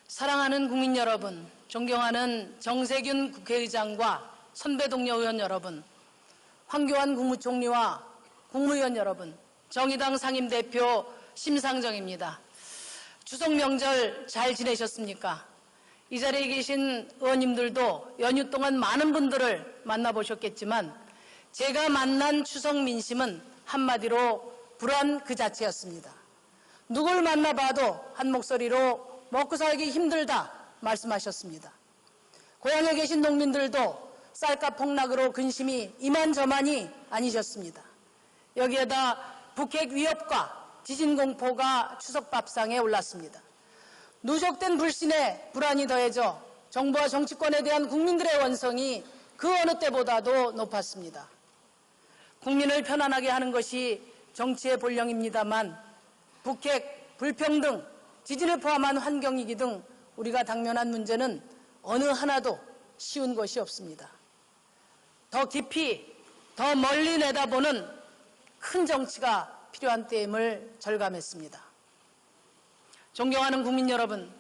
사랑하는 국민 여러분, 존경하는 정세균 국회의장과 선배 동료 의원 여러분, 황교안 국무총리와 국무위원 여러분, 정의당 상임대표 심상정입니다. 추석 명절 잘 지내셨습니까? 이 자리에 계신 의원님들도 연휴 동안 많은 분들을 만나보셨겠지만 제가 만난 추석 민심은 한마디로 불안 그 자체였습니다. 누굴 만나봐도 한 목소리로 먹고 살기 힘들다 말씀하셨습니다. 고향에 계신 농민들도 쌀값 폭락으로 근심이 이만저만이 아니셨습니다. 여기에다 북핵 위협과 지진 공포가 추석 밥상에 올랐습니다. 누적된 불신에 불안이 더해져 정부와 정치권에 대한 국민들의 원성이 그 어느 때보다도 높았습니다. 국민을 편안하게 하는 것이 정치의 본령입니다만 북핵, 불평등, 지진을 포함한 환경위기 등 우리가 당면한 문제는 어느 하나도 쉬운 것이 없습니다. 더 깊이, 더 멀리 내다보는 큰 정치가 필요한 때임을 절감했습니다. 존경하는 국민 여러분,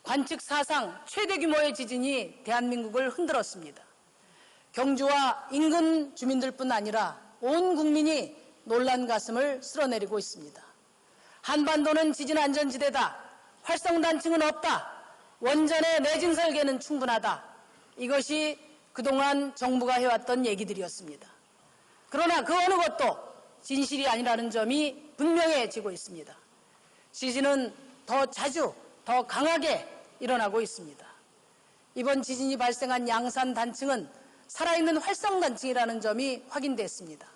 관측 사상 최대 규모의 지진이 대한민국을 흔들었습니다. 경주와 인근 주민들뿐 아니라 온 국민이 놀란 가슴을 쓸어내리고 있습니다. 한반도는 지진안전지대다. 활성단층은 없다. 원전의 내진 설계는 충분하다. 이것이 그동안 정부가 해왔던 얘기들이었습니다. 그러나 그 어느 것도 진실이 아니라는 점이 분명해지고 있습니다. 지진은 더 자주, 더 강하게 일어나고 있습니다. 이번 지진이 발생한 양산 단층은 살아있는 활성단층이라는 점이 확인됐습니다.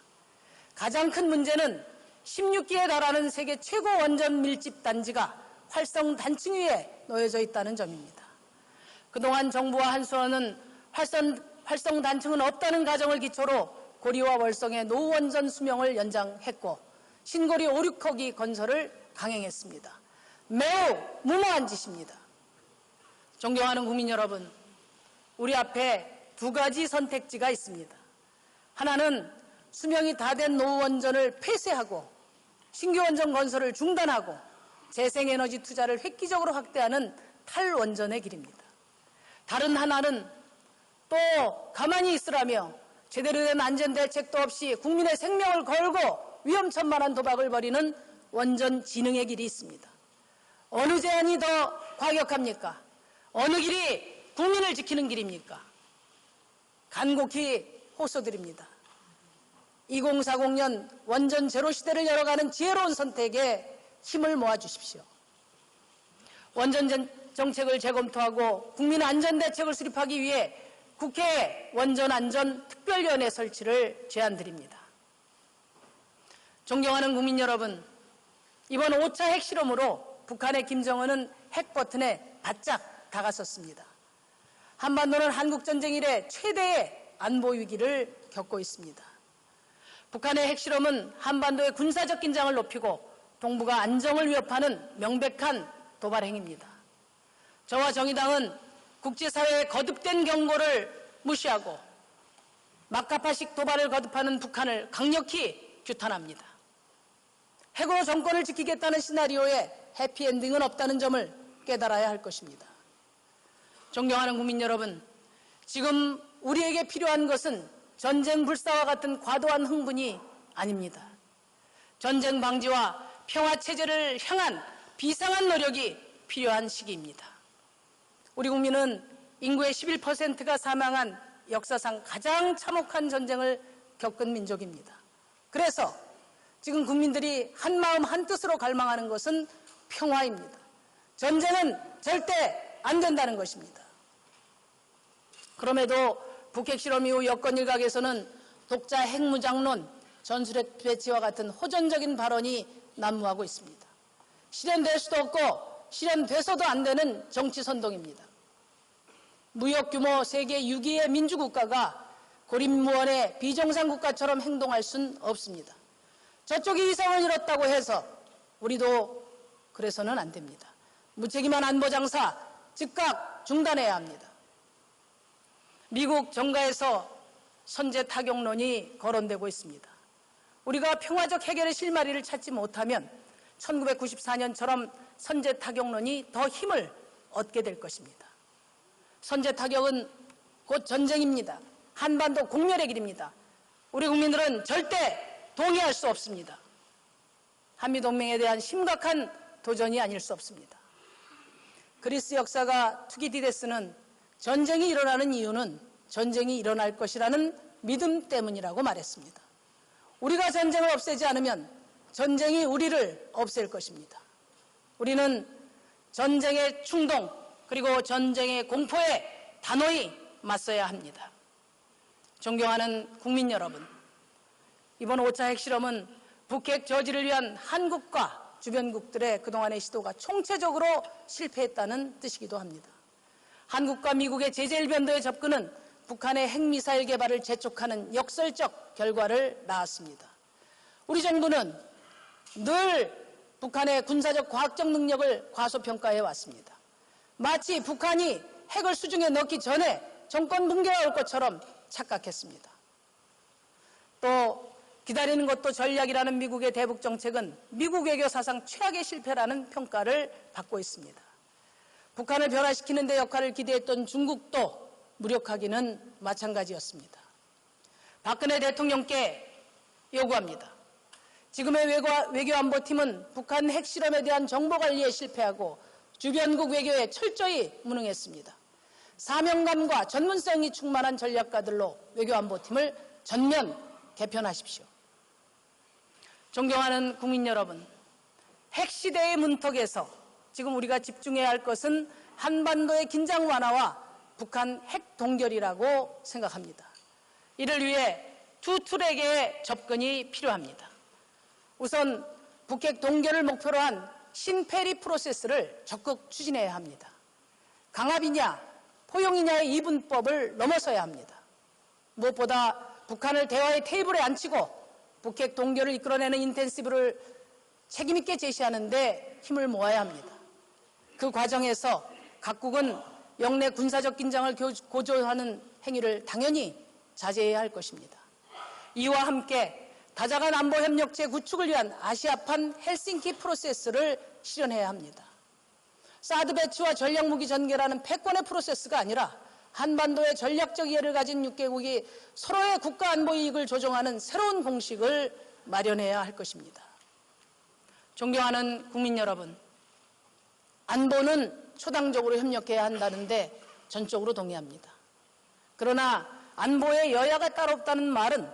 가장 큰 문제는 16기에 달하는 세계 최고 원전 밀집 단지가 활성 단층 위에 놓여져 있다는 점입니다. 그동안 정부와 한수원은 활성 단층은 없다는 가정을 기초로 고리와 월성의 노원전 수명을 연장했고 신고리 5, 6호기 건설을 강행했습니다. 매우 무모한 짓입니다. 존경하는 국민 여러분, 우리 앞에 두 가지 선택지가 있습니다. 하나는 수명이 다 된 노원전을 폐쇄하고 신규 원전 건설을 중단하고 재생에너지 투자를 획기적으로 확대하는 탈원전의 길입니다. 다른 하나는 또 가만히 있으라며 제대로 된 안전대책도 없이 국민의 생명을 걸고 위험천만한 도박을 벌이는 원전 진흥의 길이 있습니다. 어느 제안이 더 과격합니까? 어느 길이 국민을 지키는 길입니까? 간곡히 호소드립니다. 2040년 원전 제로 시대를 열어가는 지혜로운 선택에 힘을 모아주십시오. 원전 정책을 재검토하고 국민 안전대책을 수립하기 위해 국회에 원전안전특별위원회 설치를 제안드립니다. 존경하는 국민 여러분, 이번 5차 핵실험으로 북한의 김정은은 핵버튼에 바짝 다가섰습니다. 한반도는 한국전쟁 이래 최대의 안보 위기를 겪고 있습니다. 북한의 핵실험은 한반도의 군사적 긴장을 높이고 동북아 안정을 위협하는 명백한 도발 행위입니다. 저와 정의당은 국제사회의 거듭된 경고를 무시하고 막가파식 도발을 거듭하는 북한을 강력히 규탄합니다. 핵으로 정권을 지키겠다는 시나리오에 해피엔딩은 없다는 점을 깨달아야 할 것입니다. 존경하는 국민 여러분, 지금 우리에게 필요한 것은 전쟁 불사와 같은 과도한 흥분이 아닙니다. 전쟁 방지와 평화체제를 향한 비상한 노력이 필요한 시기입니다. 우리 국민은 인구의 11%가 사망한 역사상 가장 참혹한 전쟁을 겪은 민족입니다. 그래서 지금 국민들이 한마음 한뜻으로 갈망하는 것은 평화입니다. 전쟁은 절대 안 된다는 것입니다. 그럼에도 북핵 실험 이후 여권 일각에서는 독자 핵무장론, 전술핵 배치와 같은 호전적인 발언이 난무하고 있습니다. 실현될 수도 없고 실현돼서도 안 되는 정치 선동입니다. 무역 규모 세계 6위의 민주국가가 고립무원의 비정상 국가처럼 행동할 수는 없습니다. 저쪽이 위상을 잃었다고 해서 우리도 그래서는 안 됩니다. 무책임한 안보 장사 즉각 중단해야 합니다. 미국 정가에서 선제 타격론이 거론되고 있습니다. 우리가 평화적 해결의 실마리를 찾지 못하면 1994년처럼 선제 타격론이 더 힘을 얻게 될 것입니다. 선제 타격은 곧 전쟁입니다. 한반도 공멸의 길입니다. 우리 국민들은 절대 동의할 수 없습니다. 한미동맹에 대한 심각한 도전이 아닐 수 없습니다. 그리스 역사가 투키디데스는 전쟁이 일어나는 이유는 전쟁이 일어날 것이라는 믿음 때문이라고 말했습니다. 우리가 전쟁을 없애지 않으면 전쟁이 우리를 없앨 것입니다. 우리는 전쟁의 충동 그리고 전쟁의 공포에 단호히 맞서야 합니다. 존경하는 국민 여러분, 이번 5차 핵실험은 북핵 저지를 위한 한국과 주변국들의 그동안의 시도가 총체적으로 실패했다는 뜻이기도 합니다. 한국과 미국의 제재일변도의 접근은 북한의 핵미사일 개발을 재촉하는 역설적 결과를 낳았습니다. 우리 정부는 늘 북한의 군사적 과학적 능력을 과소평가해 왔습니다. 마치 북한이 핵을 수중에 넣기 전에 정권 붕괴가 올 것처럼 착각했습니다. 또 기다리는 것도 전략이라는 미국의 대북 정책은 미국 외교 사상 최악의 실패라는 평가를 받고 있습니다. 북한을 변화시키는 데 역할을 기대했던 중국도 무력하기는 마찬가지였습니다. 박근혜 대통령께 요구합니다. 지금의 외교안보팀은 북한 핵실험에 대한 정보관리에 실패하고 주변국 외교에 철저히 무능했습니다. 사명감과 전문성이 충만한 전략가들로 외교안보팀을 전면 개편하십시오. 존경하는 국민 여러분, 핵시대의 문턱에서 지금 우리가 집중해야 할 것은 한반도의 긴장 완화와 북한 핵 동결이라고 생각합니다. 이를 위해 두 트랙의 접근이 필요합니다. 우선 북핵 동결을 목표로 한 신페리 프로세스를 적극 추진해야 합니다. 강압이냐 포용이냐의 이분법을 넘어서야 합니다. 무엇보다 북한을 대화의 테이블에 앉히고 북핵 동결을 이끌어내는 인텐시브를 책임있게 제시하는 데 힘을 모아야 합니다. 그 과정에서 각국은 영내 군사적 긴장을 고조하는 행위를 당연히 자제해야 할 것입니다. 이와 함께 다자간 안보협력 재구축을 위한 아시아판 헬싱키 프로세스를 실현해야 합니다. 사드 배치와 전략무기 전개라는 패권의 프로세스가 아니라 한반도의 전략적 이해를 가진 6개국이 서로의 국가 안보 이익을 조정하는 새로운 공식을 마련해야 할 것입니다. 존경하는 국민 여러분, 안보는 초당적으로 협력해야 한다는데 전적으로 동의합니다. 그러나 안보에 여야가 따로 없다는 말은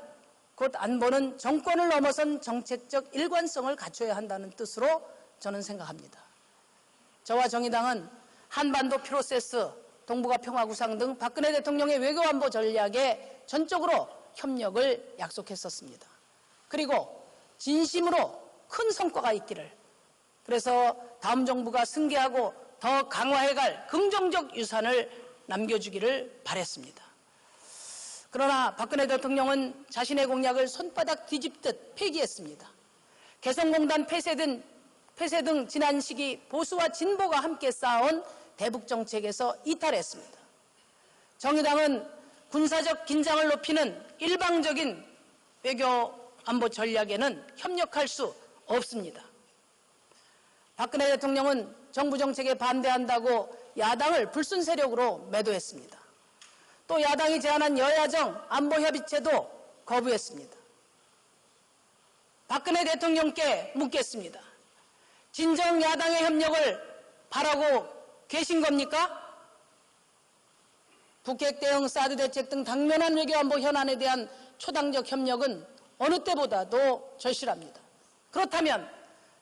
곧 안보는 정권을 넘어선 정책적 일관성을 갖춰야 한다는 뜻으로 저는 생각합니다. 저와 정의당은 한반도 프로세스, 동북아 평화구상 등 박근혜 대통령의 외교안보 전략에 전적으로 협력을 약속했었습니다. 그리고 진심으로 큰 성과가 있기를, 그래서 다음 정부가 승계하고 더 강화해갈 긍정적 유산을 남겨주기를 바랬습니다. 그러나 박근혜 대통령은 자신의 공약을 손바닥 뒤집듯 폐기했습니다. 개성공단 폐쇄 등 지난 시기 보수와 진보가 함께 쌓아온 대북 정책에서 이탈했습니다. 정의당은 군사적 긴장을 높이는 일방적인 외교 안보 전략에는 협력할 수 없습니다. 박근혜 대통령은 정부 정책에 반대한다고 야당을 불순 세력으로 매도했습니다. 또 야당이 제안한 여야정 안보협의체도 거부했습니다. 박근혜 대통령께 묻겠습니다. 진정 야당의 협력을 바라고 계신 겁니까? 북핵 대응 사드 대책 등 당면한 외교안보 현안에 대한 초당적 협력은 어느 때보다도 절실합니다. 그렇다면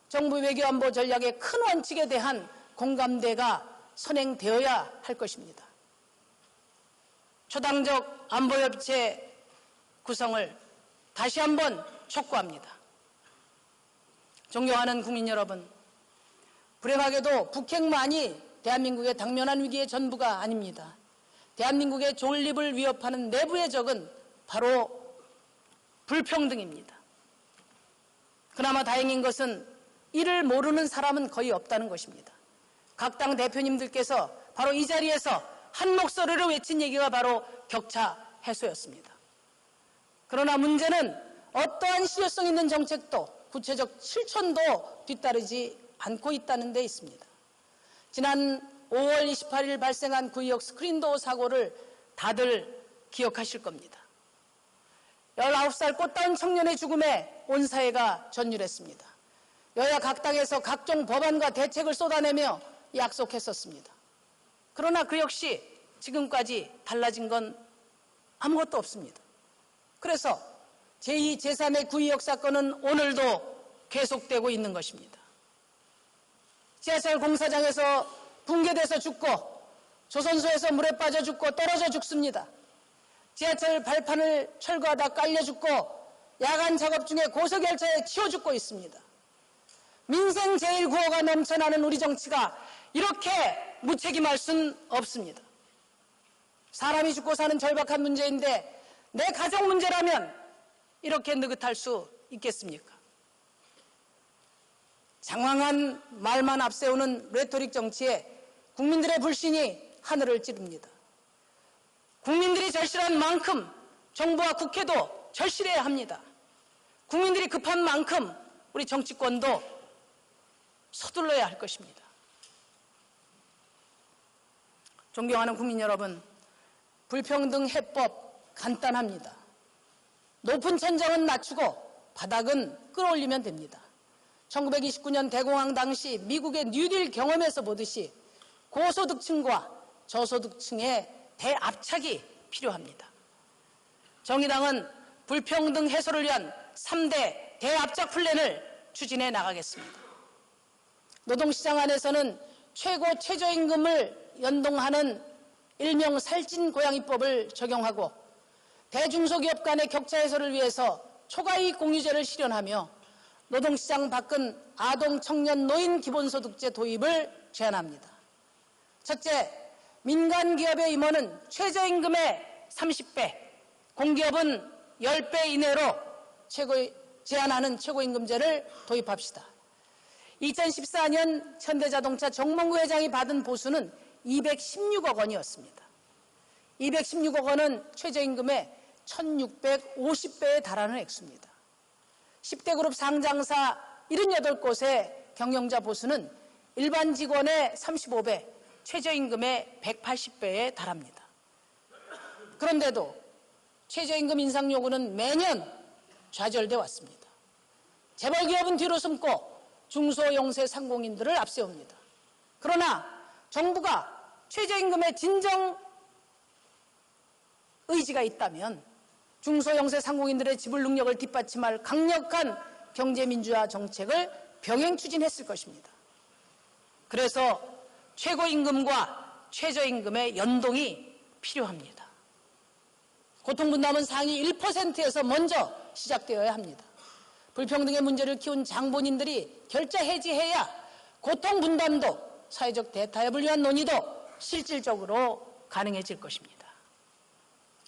정부 외교안보 전략의 큰 원칙에 대한 공감대가 선행되어야 할 것입니다. 초당적 안보협의체 구성을 다시 한번 촉구합니다. 존경하는 국민 여러분, 불행하게도 북핵만이 대한민국의 당면한 위기의 전부가 아닙니다. 대한민국의 존립을 위협하는 내부의 적은 바로 불평등입니다. 그나마 다행인 것은 이를 모르는 사람은 거의 없다는 것입니다. 각 당 대표님들께서 바로 이 자리에서 한 목소리로 외친 얘기가 바로 격차 해소였습니다. 그러나 문제는 어떠한 실효성 있는 정책도 구체적 실천도 뒤따르지 않고 있다는 데 있습니다. 지난 5월 28일 발생한 구의역 스크린도어 사고를 다들 기억하실 겁니다. 19살 꽃다운 청년의 죽음에 온 사회가 전율했습니다. 여야 각 당에서 각종 법안과 대책을 쏟아내며 약속했었습니다. 그러나 그 역시 지금까지 달라진 건 아무것도 없습니다. 그래서 제2, 제3의 구의역 사건은 오늘도 계속되고 있는 것입니다. 지하철 공사장에서 붕괴돼서 죽고 조선소에서 물에 빠져 죽고 떨어져 죽습니다. 지하철 발판을 철거하다 깔려 죽고 야간 작업 중에 고속열차에 치여 죽고 있습니다. 민생 제1구호가 넘쳐나는 우리 정치가 이렇게 무책임할 수는 없습니다. 사람이 죽고 사는 절박한 문제인데 내 가족 문제라면 이렇게 느긋할 수 있겠습니까? 장황한 말만 앞세우는 레토릭 정치에 국민들의 불신이 하늘을 찌릅니다. 국민들이 절실한 만큼 정부와 국회도 절실해야 합니다. 국민들이 급한 만큼 우리 정치권도 서둘러야 할 것입니다. 존경하는 국민 여러분, 불평등 해법 간단합니다. 높은 천장은 낮추고 바닥은 끌어올리면 됩니다. 1929년 대공황 당시 미국의 뉴딜 경험에서 보듯이 고소득층과 저소득층의 대압착이 필요합니다. 정의당은 불평등 해소를 위한 3대 대압착 플랜을 추진해 나가겠습니다. 노동시장 안에서는 최저임금을 연동하는 일명 살찐 고양이법을 적용하고 대중소기업 간의 격차 해소를 위해서 초과이익 공유제를 실현하며 노동시장 밖은 아동, 청년, 노인 기본소득제 도입을 제안합니다. 첫째, 민간기업의 임원은 최저임금의 30배, 공기업은 10배 이내로 제한하는 최고임금제를 도입합시다. 2014년 현대자동차 정몽구 회장이 받은 보수는 216억 원이었습니다. 216억 원은 최저임금의 1650배에 달하는 액수입니다. 10대 그룹 상장사 78곳의 경영자 보수는 일반 직원의 35배, 최저임금의 180배에 달합니다. 그런데도 최저임금 인상 요구는 매년 좌절돼 왔습니다. 재벌기업은 뒤로 숨고 중소영세 상공인들을 앞세웁니다. 그러나 정부가 최저임금의 진정 의지가 있다면 중소영세 상공인들의 지불 능력을 뒷받침할 강력한 경제민주화 정책을 병행 추진했을 것입니다. 그래서 최고임금과 최저임금의 연동이 필요합니다. 고통분담은 상위 1%에서 먼저 시작되어야 합니다. 불평등의 문제를 키운 장본인들이 결자 해지해야 고통분담도 사회적 대타협을 위한 논의도 실질적으로 가능해질 것입니다.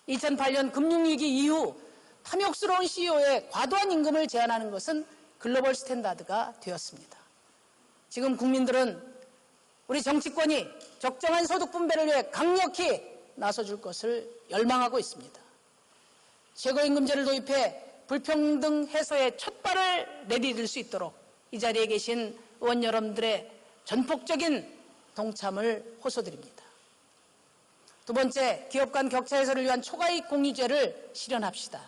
2008년 금융위기 이후 탐욕스러운 CEO의 과도한 임금을 제한하는 것은 글로벌 스탠다드가 되었습니다. 지금 국민들은 우리 정치권이 적정한 소득 분배를 위해 강력히 나서줄 것을 열망하고 있습니다. 최고임금제를 도입해 불평등 해소의 첫발을 내디딜 수 있도록 이 자리에 계신 의원 여러분들의 전폭적인 동참을 호소드립니다. 두 번째, 기업 간 격차 해소를 위한 초과이익 공유제를 실현합시다.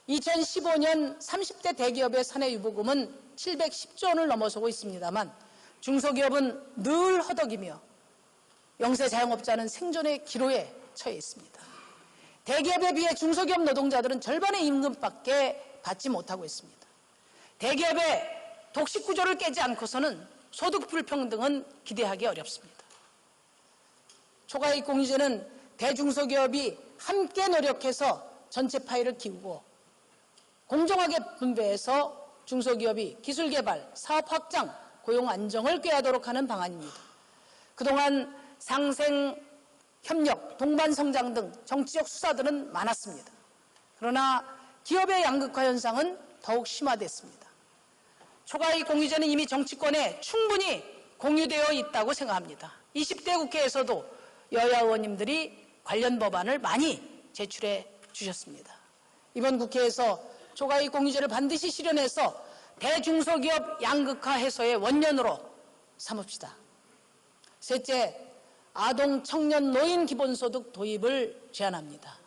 2015년 30대 대기업의 사내유보금은 710조 원을 넘어서고 있습니다만 중소기업은 늘 허덕이며 영세 자영업자는 생존의 기로에 처해 있습니다. 대기업에 비해 중소기업 노동자들은 절반의 임금밖에 받지 못하고 있습니다. 대기업의 독식구조를 깨지 않고서는 소득 불평등은 기대하기 어렵습니다. 초과이익 공유제는 대중소기업이 함께 노력해서 전체 파이를 키우고 공정하게 분배해서 중소기업이 기술개발, 사업 확장, 고용 안정을 꾀하도록 하는 방안입니다. 그동안 상생, 협력, 동반 성장 등 정치적 수사들은 많았습니다. 그러나 기업의 양극화 현상은 더욱 심화됐습니다. 초과이익 공유제는 이미 정치권에 충분히 공유되어 있다고 생각합니다. 20대 국회에서도 여야 의원님들이 관련 법안을 많이 제출해 주셨습니다. 이번 국회에서 초과이익 공유제를 반드시 실현해서 대중소기업 양극화 해소의 원년으로 삼읍시다. 셋째, 아동, 청년, 노인 기본소득 도입을 제안합니다.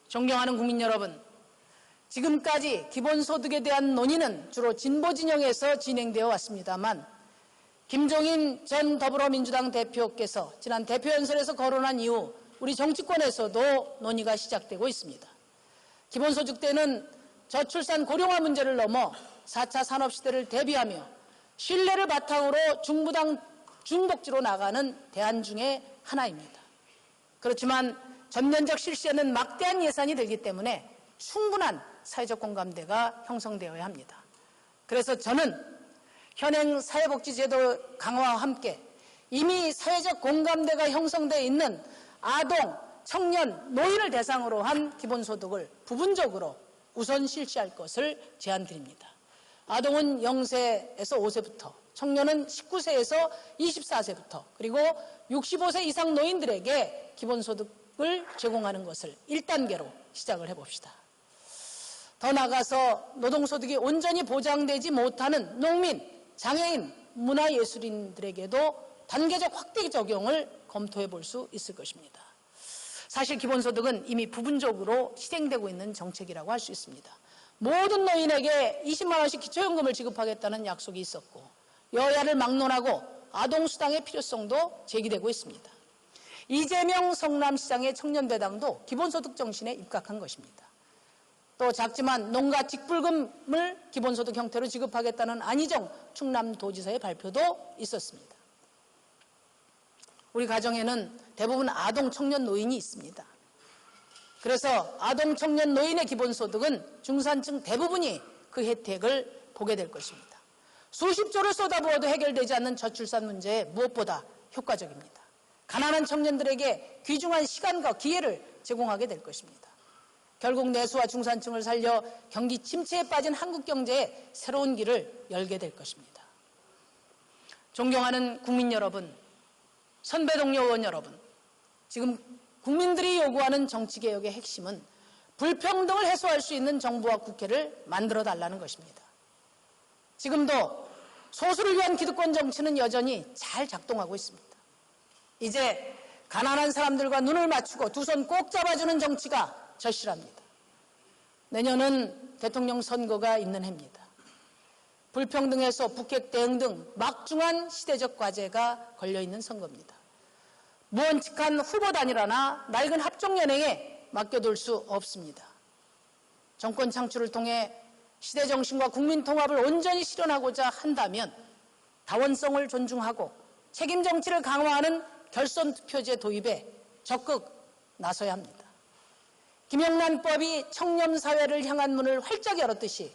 존경하는 국민 여러분, 지금까지 기본소득에 대한 논의는 주로 진보 진영에서 진행되어 왔습니다만 김종인 전 더불어민주당 대표께서 지난 대표연설에서 거론한 이후 우리 정치권에서도 논의가 시작되고 있습니다. 기본소득 때는 저출산 고령화 문제를 넘어 4차 산업시대를 대비하며 신뢰를 바탕으로 중복지로 나가는 대안 중에 하나입니다. 그렇지만 전면적 실시에는 막대한 예산이 들기 때문에 충분한 사회적 공감대가 형성되어야 합니다. 그래서 저는 현행 사회복지제도 강화와 함께 이미 사회적 공감대가 형성되어 있는 아동, 청년, 노인을 대상으로 한 기본소득을 부분적으로 우선 실시할 것을 제안드립니다. 아동은 0세에서 5세부터, 청년은 19세에서 24세부터, 그리고 65세 이상 노인들에게 기본소득을 제공하는 것을 1단계로 시작을 해봅시다. 더 나아가서 노동소득이 온전히 보장되지 못하는 농민, 장애인, 문화예술인들에게도 단계적 확대 적용을 검토해 볼 수 있을 것입니다. 사실 기본소득은 이미 부분적으로 실행되고 있는 정책이라고 할 수 있습니다. 모든 노인에게 20만 원씩 기초연금을 지급하겠다는 약속이 있었고 여야를 막론하고 아동수당의 필요성도 제기되고 있습니다. 이재명 성남시장의 청년배당도 기본소득 정신에 입각한 것입니다. 또 작지만 농가 직불금을 기본소득 형태로 지급하겠다는 안희정 충남도지사의 발표도 있었습니다. 우리 가정에는 대부분 아동, 청년, 노인이 있습니다. 그래서 아동, 청년, 노인의 기본소득은 중산층 대부분이 그 혜택을 보게 될 것입니다. 수십조를 쏟아부어도 해결되지 않는 저출산 문제에 무엇보다 효과적입니다. 가난한 청년들에게 귀중한 시간과 기회를 제공하게 될 것입니다. 결국 내수와 중산층을 살려 경기 침체에 빠진 한국 경제에 새로운 길을 열게 될 것입니다. 존경하는 국민 여러분, 선배 동료 의원 여러분, 지금 국민들이 요구하는 정치개혁의 핵심은 불평등을 해소할 수 있는 정부와 국회를 만들어달라는 것입니다. 지금도 소수를 위한 기득권 정치는 여전히 잘 작동하고 있습니다. 이제 가난한 사람들과 눈을 맞추고 두 손 꼭 잡아주는 정치가 절실합니다. 내년은 대통령 선거가 있는 해입니다. 불평등 해소, 북핵 대응 등 막중한 시대적 과제가 걸려있는 선거입니다. 무언칙한 후보 단일화나 낡은 합종연행에 맡겨둘 수 없습니다. 정권 창출을 통해 시대 정신과 국민 통합을 온전히 실현하고자 한다면 다원성을 존중하고 책임 정치를 강화하는 결선 투표제 도입에 적극 나서야 합니다. 김영란법이 청년 사회를 향한 문을 활짝 열었듯이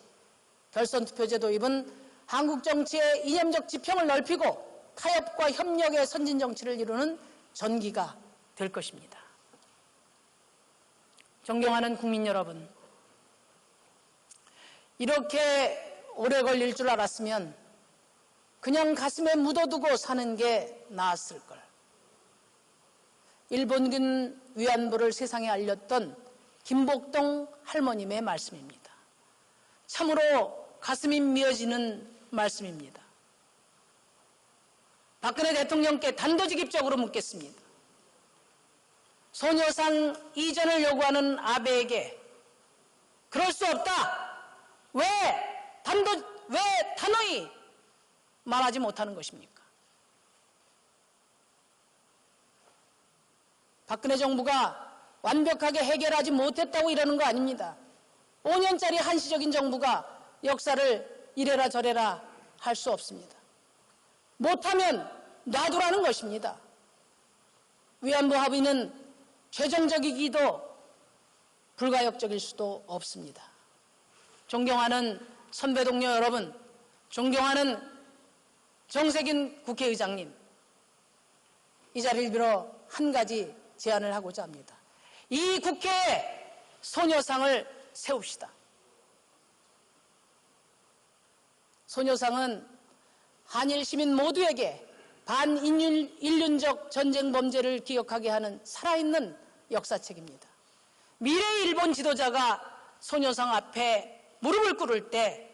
결선 투표제 도입은 한국 정치의 이념적 지평을 넓히고 타협과 협력의 선진 정치를 이루는 전기가 될 것입니다. 존경하는 국민 여러분, 이렇게 오래 걸릴 줄 알았으면 그냥 가슴에 묻어두고 사는 게 나았을 걸. 일본군 위안부를 세상에 알렸던 김복동 할머님의 말씀입니다. 참으로 가슴이 미어지는 말씀입니다. 박근혜 대통령께 단도직입적으로 묻겠습니다. 소녀상 이전을 요구하는 아베에게 그럴 수 없다. 왜 단호히 말하지 못하는 것입니까? 박근혜 정부가 완벽하게 해결하지 못했다고 이러는 거 아닙니다. 5년짜리 한시적인 정부가 역사를 이래라 저래라 할 수 없습니다. 못하면 놔두라는 것입니다. 위안부 합의는 최종적이기도 불가역적일 수도 없습니다. 존경하는 선배 동료 여러분, 존경하는 정세균 국회의장님, 이 자리를 빌어 한 가지 제안을 하고자 합니다. 이 국회에 소녀상을 세웁시다. 소녀상은 한일 시민 모두에게 반인륜적 전쟁 범죄를 기억하게 하는 살아있는 역사책입니다. 미래의 일본 지도자가 소녀상 앞에 무릎을 꿇을 때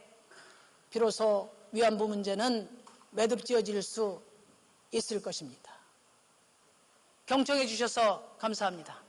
비로소 위안부 문제는 매듭지어질 수 있을 것입니다. 경청해 주셔서 감사합니다.